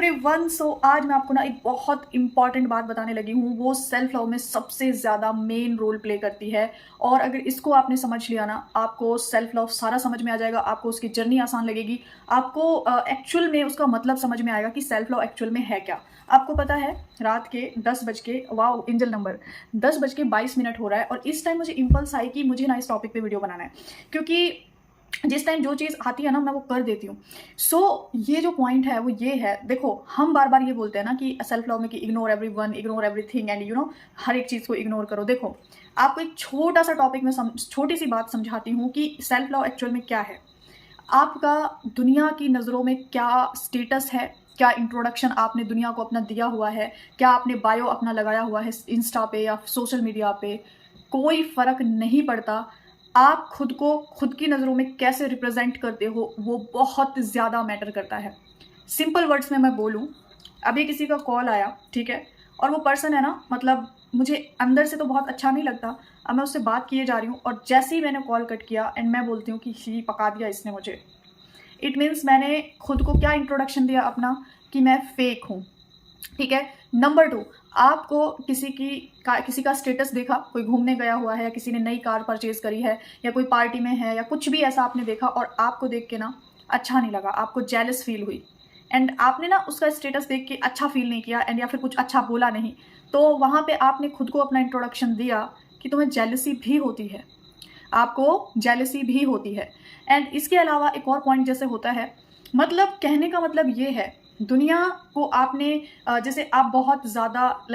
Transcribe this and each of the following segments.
Everyone. आज मैं आपको ना एक बहुत इंपॉर्टेंट बात बताने लगी हूँ। वो सेल्फ लव में सबसे ज़्यादा मेन रोल प्ले करती है और अगर इसको आपने समझ लिया ना, आपको सेल्फ लव सारा समझ में आ जाएगा। आपको उसकी जर्नी आसान लगेगी। आपको एक्चुअल में उसका मतलब समझ में आएगा कि सेल्फ लव एक्चुअल में है क्या। आपको पता है रात के 10 बज के वाओ एंजल नंबर 10:22 हो रहा है और इस टाइम मुझे इम्पल्स आई कि मुझे ना इस टॉपिक पे वीडियो बनाना है, क्योंकि जिस टाइम जो चीज़ आती है ना मैं वो कर देती हूँ। ये जो पॉइंट है वो ये है। देखो, हम बार बार ये बोलते हैं ना कि सेल्फ लव में कि ignore everyone, ignore everything and हर एक चीज़ को इग्नोर करो। देखो, आपको एक छोटा सा टॉपिक में छोटी सी बात समझाती हूँ कि सेल्फ लव एक्चुअल में क्या है। आपका दुनिया की नज़रों में क्या स्टेटस है, क्या इंट्रोडक्शन आपने दुनिया को अपना दिया हुआ है, क्या आपने बायो अपना लगाया हुआ है इंस्टा पे या सोशल मीडिया पे, कोई फ़र्क नहीं पड़ता। आप खुद को खुद की नज़रों में कैसे रिप्रेजेंट करते हो वो बहुत ज़्यादा मैटर करता है। सिंपल वर्ड्स में मैं बोलूँ, अभी किसी का कॉल आया, ठीक है, और वो पर्सन है ना, मतलब मुझे अंदर से तो बहुत अच्छा नहीं लगता। अब मैं उससे बात किए जा रही हूँ और जैसे ही मैंने कॉल कट किया एंड मैं बोलती हूँ कि ही पका दिया इसने मुझे। इट मीन्स मैंने खुद को क्या इंट्रोडक्शन दिया अपना, कि मैं फेक हूँ। ठीक है। नंबर 2, आपको किसी का स्टेटस देखा, कोई घूमने गया हुआ है या किसी ने नई कार परचेज करी है या कोई पार्टी में है या कुछ भी ऐसा आपने देखा और आपको देख के ना अच्छा नहीं लगा, आपको जेलस फील हुई एंड आपने ना उसका स्टेटस देख के अच्छा फील नहीं किया एंड या फिर कुछ अच्छा बोला नहीं, तो वहाँ पे आपने खुद को अपना इंट्रोडक्शन दिया कि तुम्हें जेलसी भी होती है, आपको जेलसी भी होती है। एंड इसके अलावा एक और पॉइंट जैसे होता है, मतलब कहने का मतलब ये है, दुनिया को आपने जैसे आप बहुत ज़्यादा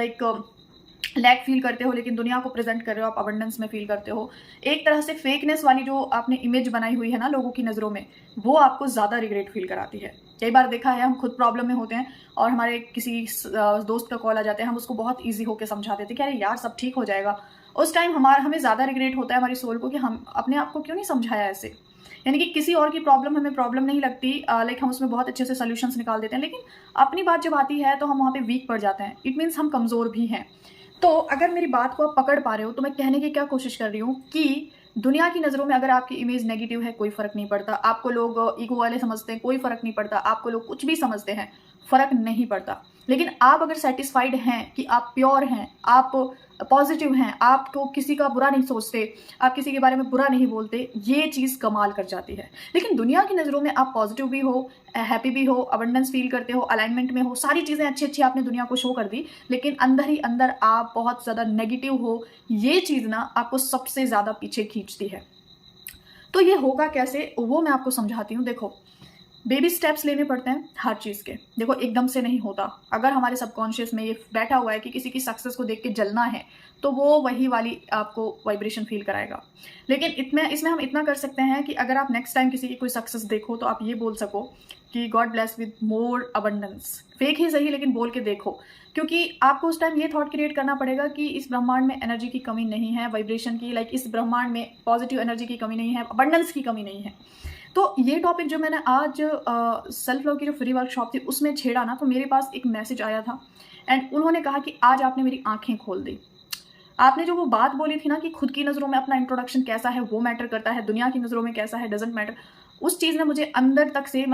लैक फील करते हो लेकिन दुनिया को प्रेजेंट कर रहे हो, आप अबंडेंस में फील करते हो। एक तरह से फेकनेस वाली जो आपने इमेज बनाई हुई है ना लोगों की नज़रों में, वो आपको ज़्यादा रिग्रेट फील कराती है। कई बार देखा है, हम खुद प्रॉब्लम में होते हैं और हमारे किसी दोस्त का कॉल आ जाता है, हम उसको बहुत ईजी होकर समझाते थे कि अरे यार सब ठीक हो जाएगा। उस टाइम हमें ज़्यादा रिग्रेट होता है हमारी सोल को कि हम अपने आप को क्यों नहीं समझाया ऐसे। यानी कि किसी और की प्रॉब्लम हमें प्रॉब्लम नहीं लगती, हम उसमें बहुत अच्छे से सोल्यूशंस निकाल देते हैं, लेकिन अपनी बात जब आती है तो हम वहाँ पे वीक पड़ जाते हैं। इट मीन्स हम कमज़ोर भी हैं। तो अगर मेरी बात को आप पकड़ पा रहे हो तो मैं कहने की क्या कोशिश कर रही हूँ कि दुनिया की नज़रों में अगर आपकी इमेज नेगेटिव है, कोई फ़र्क नहीं पड़ता। आपको लोग ईगो वाले समझते हैं, कोई फ़र्क नहीं पड़ता। आपको लोग कुछ भी समझते हैं, फ़र्क नहीं पड़ता। लेकिन आप अगर सेटिस्फाइड हैं कि आप प्योर हैं, आप पॉजिटिव हैं, आपको किसी का बुरा नहीं सोचते, आप किसी के बारे में बुरा नहीं बोलते, ये चीज़ कमाल कर जाती है। लेकिन दुनिया की नज़रों में आप पॉजिटिव भी हो, हैप्पी भी हो, अबंडेंस फील करते हो, अलाइनमेंट में हो, सारी चीज़ें अच्छी अच्छी आपने दुनिया को शो कर दी, लेकिन अंदर ही अंदर आप बहुत ज़्यादा नेगेटिव हो। ये चीज़ ना आपको सबसे ज़्यादा पीछे खींचती है। तो ये होगा कैसे, वो मैं आपको समझाती हूँ। देखो, बेबी स्टेप्स लेने पड़ते हैं हर चीज़ के। देखो, एकदम से नहीं होता। अगर हमारे सबकॉन्शियस में ये बैठा हुआ है कि किसी की सक्सेस को देख के जलना है, तो वो वही वाली आपको वाइब्रेशन फील कराएगा। लेकिन इसमें हम इतना कर सकते हैं कि अगर आप नेक्स्ट टाइम किसी की कोई सक्सेस देखो तो आप ये बोल सको कि God bless with more abundance. Fake ही सही लेकिन बोल के देखो, क्योंकि आपको उस टाइम ये थॉट क्रिएट करना पड़ेगा कि इस ब्रह्मांड में एनर्जी की कमी नहीं है, वाइब्रेशन की, इस ब्रह्मांड में पॉजिटिव एनर्जी की कमी नहीं है, अबंडेंस की कमी नहीं है। तो ये टॉपिक जो मैंने आज सेल्फ लव की जो फ्री वर्कशॉप थी उसमें छेड़ा ना, तो मेरे पास एक मैसेज आया था एंड उन्होंने कहा कि आज आपने मेरी आंखें खोल दी। आपने जो वो बात बोली थी ना कि खुद की नज़रों में अपना इंट्रोडक्शन कैसा है वो मैटर करता है, दुनिया की नज़रों में कैसा है डजेंट मैटर, उस चीज़ ने मुझे अंदर तक से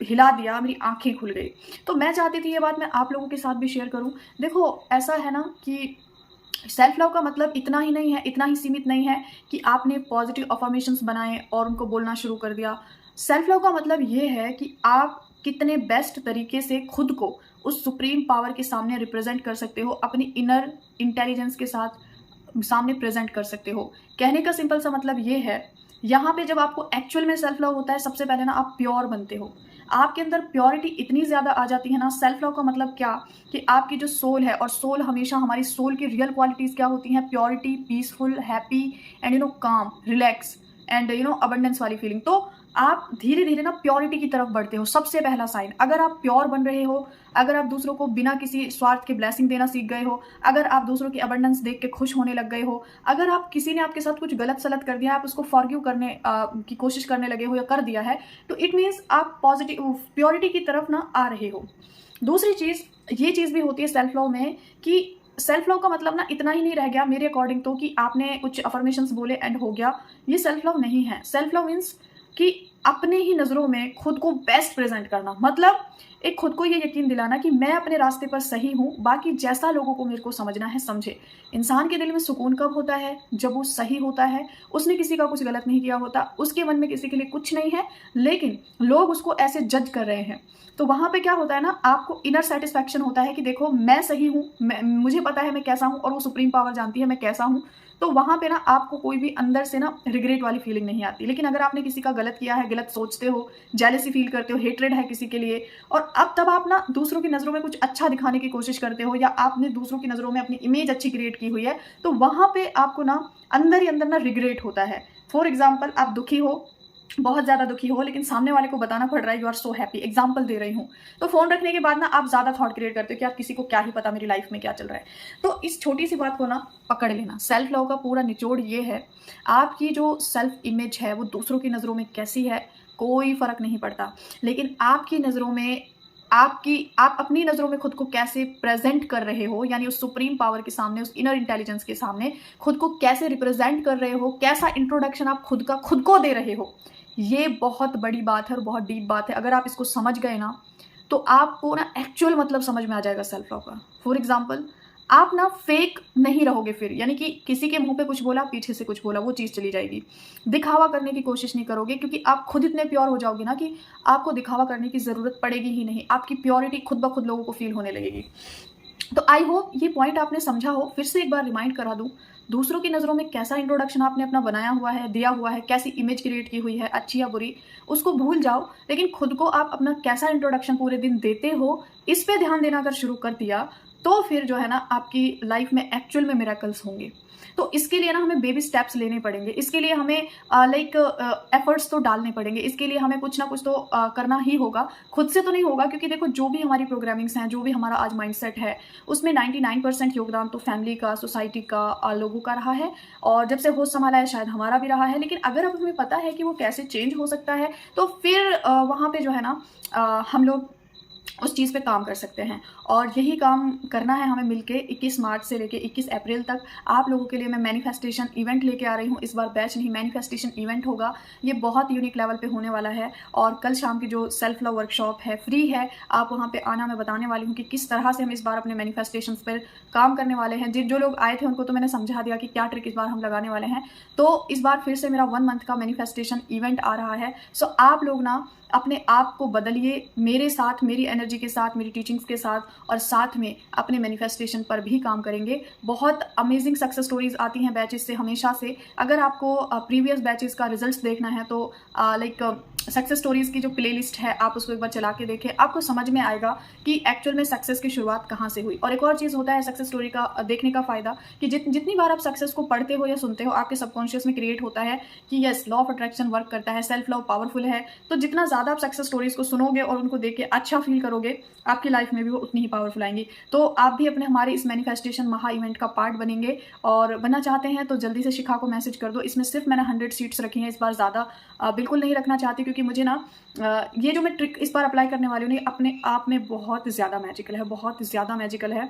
हिला दिया, मेरी आंखें खुल गई। तो मैं चाहती थी ये बात मैं आप लोगों के साथ भी शेयर करूं। देखो, ऐसा है ना कि सेल्फ लव का मतलब इतना ही नहीं है, इतना ही सीमित नहीं है कि आपने पॉजिटिव अफर्मेशंस बनाए और उनको बोलना शुरू कर दिया। सेल्फ लव का मतलब ये है कि आप कितने बेस्ट तरीके से खुद को उस सुप्रीम पावर के सामने रिप्रेजेंट कर सकते हो, अपनी इनर इंटेलिजेंस के साथ सामने प्रेजेंट कर सकते हो। कहने का सिंपल सा मतलब ये है, यहाँ पे जब आपको एक्चुअल में सेल्फ लव होता है, सबसे पहले ना आप प्योर बनते हो। आपके अंदर प्योरिटी इतनी ज़्यादा आ जाती है ना। सेल्फ लव का मतलब क्या, कि आपकी जो सोल है, और सोल हमेशा, हमारी सोल की रियल क्वालिटीज़ क्या होती हैं, प्योरिटी, पीसफुल, हैप्पी एंड काम, रिलैक्स एंड अबंडेंस वाली फीलिंग। तो आप धीरे धीरे ना प्योरिटी की तरफ बढ़ते हो। सबसे पहला साइन, अगर आप प्योर बन रहे हो, अगर आप दूसरों को बिना किसी स्वार्थ के ब्लेसिंग देना सीख गए हो, अगर आप दूसरों की अबंडेंस देख के खुश होने लग गए हो, अगर आप किसी ने आपके साथ कुछ गलत सलत कर दिया, आप उसको फॉरगिव करने की कोशिश करने लगे हो या कर दिया है, तो इट मीन्स आप पॉजिटिव प्योरिटी की तरफ ना आ रहे हो। दूसरी चीज़, ये चीज़ भी होती है सेल्फ लव में कि सेल्फ लव का मतलब ना इतना ही नहीं रह गया मेरे अकॉर्डिंग तो कि आपने कुछ अफर्मेशंस बोले एंड हो गया। ये सेल्फ लव नहीं है। सेल्फ लव मीन्स कि अपने ही नज़रों में खुद को बेस्ट प्रेज़ेंट करना। मतलब एक खुद को ये यकीन दिलाना कि मैं अपने रास्ते पर सही हूँ, बाकी जैसा लोगों को मेरे को समझना है समझे। इंसान के दिल में सुकून कब होता है? जब वो सही होता है, उसने किसी का कुछ गलत नहीं किया होता, उसके मन में किसी के लिए कुछ नहीं है, लेकिन लोग उसको ऐसे जज कर रहे हैं। तो वहाँ पे क्या होता है ना, आपको इनर सैटिस्फैक्शन होता है कि देखो मैं सही हूँ, मुझे पता है मैं कैसा हूँ और वो सुप्रीम पावर जानती है मैं कैसा हूँ। तो वहाँ पे ना आपको कोई भी अंदर से ना रिग्रेट वाली फीलिंग नहीं आती। लेकिन अगर आपने किसी का गलत किया है, गलत सोचते हो, जेलसी फील करते हो, हेट्रेड है किसी के लिए, और अब तब आप ना दूसरों की नज़रों में कुछ अच्छा दिखाने की कोशिश करते हो, या आपने दूसरों की नज़रों में अपनी इमेज अच्छी क्रिएट की हुई है, तो वहाँ पे आपको ना अंदर ही अंदर ना रिग्रेट होता है। फॉर एग्जाम्पल, आप दुखी हो, बहुत ज़्यादा दुखी हो, लेकिन सामने वाले को बताना पड़ रहा है you are so happy, example दे रही हूँ। तो फ़ोन रखने के बाद ना आप ज़्यादा थॉट क्रिएट करते हो कि यार किसी को क्या ही पता मेरी लाइफ में क्या चल रहा है। तो इस छोटी सी बात को ना पकड़ लेना। सेल्फ लव का पूरा निचोड़ ये है, आपकी जो सेल्फ इमेज है वो दूसरों की नज़रों में कैसी है कोई फ़र्क नहीं पड़ता, लेकिन आपकी नज़रों में आप अपनी नज़रों में खुद को कैसे प्रेजेंट कर रहे हो, यानी उस सुप्रीम पावर के सामने, उस इनर इंटेलिजेंस के सामने खुद को कैसे रिप्रेजेंट कर रहे हो, कैसा इंट्रोडक्शन आप खुद को दे रहे हो, ये बहुत बड़ी बात है और बहुत डीप बात है। अगर आप इसको समझ गए ना, तो आपको ना एक्चुअल मतलब समझ में आ जाएगा सेल्फ लव का। फॉर एग्जाम्पल, आप ना फेक नहीं रहोगे फिर, यानी कि किसी के मुंह पे कुछ बोला, पीछे से कुछ बोला, वो चीज़ चली जाएगी। दिखावा करने की कोशिश नहीं करोगे, क्योंकि आप खुद इतने प्योर हो जाओगे ना कि आपको दिखावा करने की ज़रूरत पड़ेगी ही नहीं। आपकी प्योरिटी खुद ब खुद लोगों को फील होने लगेगी। तो आई होप ये पॉइंट आपने समझा हो। फिर से एक बार रिमाइंड करा दूं, दूसरों की नज़रों में कैसा इंट्रोडक्शन आपने अपना बनाया हुआ है, दिया हुआ है, कैसी इमेज क्रिएट की हुई है, अच्छी या बुरी, उसको भूल जाओ। लेकिन खुद को आप अपना कैसा इंट्रोडक्शन पूरे दिन देते हो, इस पे ध्यान देना अगर शुरू कर दिया, तो फिर जो है ना आपकी लाइफ में एक्चुअल में मिरेकल्स होंगे। तो इसके लिए ना हमें बेबी स्टेप्स लेने पड़ेंगे। इसके लिए हमें एफर्ट्स तो डालने पड़ेंगे। इसके लिए हमें कुछ ना कुछ तो करना ही होगा। खुद से तो नहीं होगा, क्योंकि देखो जो भी हमारी प्रोग्रामिंग्स हैं, जो भी हमारा आज माइंडसेट है, उसमें 99% योगदान तो फैमिली का, सोसाइटी का, लोगों का रहा है, और जब से होश संभाला है शायद हमारा भी रहा है। लेकिन अगर अब हमें पता है कि वो कैसे चेंज हो सकता है, तो फिर वहाँ पे जो है ना हम लोग उस चीज़ पे काम कर सकते हैं। और यही काम करना है हमें मिलके। 21 मार्च से लेके 21 अप्रैल तक आप लोगों के लिए मैं मैनिफेस्टेशन इवेंट लेके आ रही हूँ। इस बार बैच नहीं, मैनिफेस्टेशन इवेंट होगा। ये बहुत यूनिक लेवल पे होने वाला है। और कल शाम की जो सेल्फ लव वर्कशॉप है, फ्री है, आप वहाँ पे आना। मैं बताने वाली हूँ कि किस तरह से हम इस बार अपने मैनिफेस्टेशन पर काम करने वाले हैं। जो लोग आए थे उनको तो मैंने समझा दिया कि क्या ट्रिक इस बार हम लगाने वाले हैं। तो इस बार फिर से मेरा 1 मंथ का मैनिफेस्टेशन इवेंट आ रहा है। सो आप लोग ना अपने आप को बदलिए मेरे साथ, मेरी एनर्जी के साथ, मेरी टीचिंग्स के साथ, और साथ में अपने मैनिफेस्टेशन पर भी काम करेंगे। बहुत अमेजिंग सक्सेस स्टोरीज आती हैं बैचेस से हमेशा से। अगर आपको प्रीवियस बैचेस का रिजल्ट्स देखना है तो सक्सेस स्टोरीज की जो प्लेलिस्ट है आप उसको एक बार चला के देखें। आपको समझ में आएगा कि एक्चुअल में सक्सेस की शुरुआत कहाँ से हुई। और एक और चीज़ होता है सक्सेस स्टोरी का देखने का फ़ायदा, कि जितनी बार आप सक्सेस को पढ़ते हो या सुनते हो, आपके सबकॉन्शियस में क्रिएट होता है कि yes, law of attraction work करता है, सेल्फ लव पावरफुल है। तो जितना ज़्यादा आप सक्सेस स्टोरीज को सुनोगे और उनको देख के अच्छा फील करोगे, आपकी लाइफ में भी वो उतनी ही पावरफुल आएंगी। तो आप भी अपने हमारे इस मैनिफेस्टेशन महा इवेंट का पार्ट बनेंगे, और बनना चाहते हैं तो जल्दी से शिखा को मैसेज कर दो। इसमें सिर्फ मैंने 100 सीट्स रखी हैं, इस बार ज़्यादा बिल्कुल नहीं रखना चाहती, क्योंकि मुझे ना ये जो मैं ट्रिक इस बार अप्लाई करने वाली हूँ ये अपने आप में बहुत ज़्यादा मैजिकल है, बहुत ज़्यादा मैजिकल है।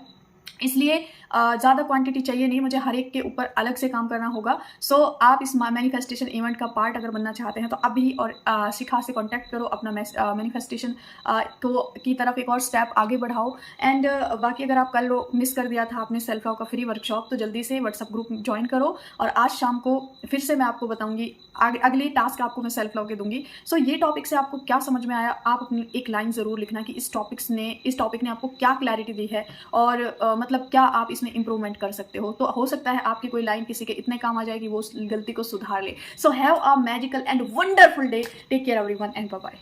इसलिए ज़्यादा क्वांटिटी चाहिए नहीं, मुझे हर एक के ऊपर अलग से काम करना होगा। सो आप इस मैनिफेस्टेशन इवेंट का पार्ट अगर बनना चाहते हैं तो अभी और शिखा से कांटेक्ट करो, अपना मैनिफेस्टेशन की तरफ एक और स्टेप आगे बढ़ाओ। एंड बाकी अगर आप कल मिस कर दिया था आपने सेल्फ लव का फ्री वर्कशॉप, तो जल्दी से व्हाट्सअप ग्रुप ज्वाइन करो। और आज शाम को फिर से मैं आपको बताऊंगी, अगले टास्क आपको मैं सेल्फ लव के दूंगी। सो ये टॉपिक से आपको क्या समझ में आया, आप अपनी एक लाइन ज़रूर लिखना कि इस टॉपिक ने आपको क्या क्लैरिटी दी है, और मतलब क्या आप इसमें इंप्रूवमेंट कर सकते हो। तो हो सकता है आपकी कोई लाइन किसी के इतने काम आ जाए कि वो उस गलती को सुधार ले। So have a magical and wonderful day. Take care everyone and bye bye.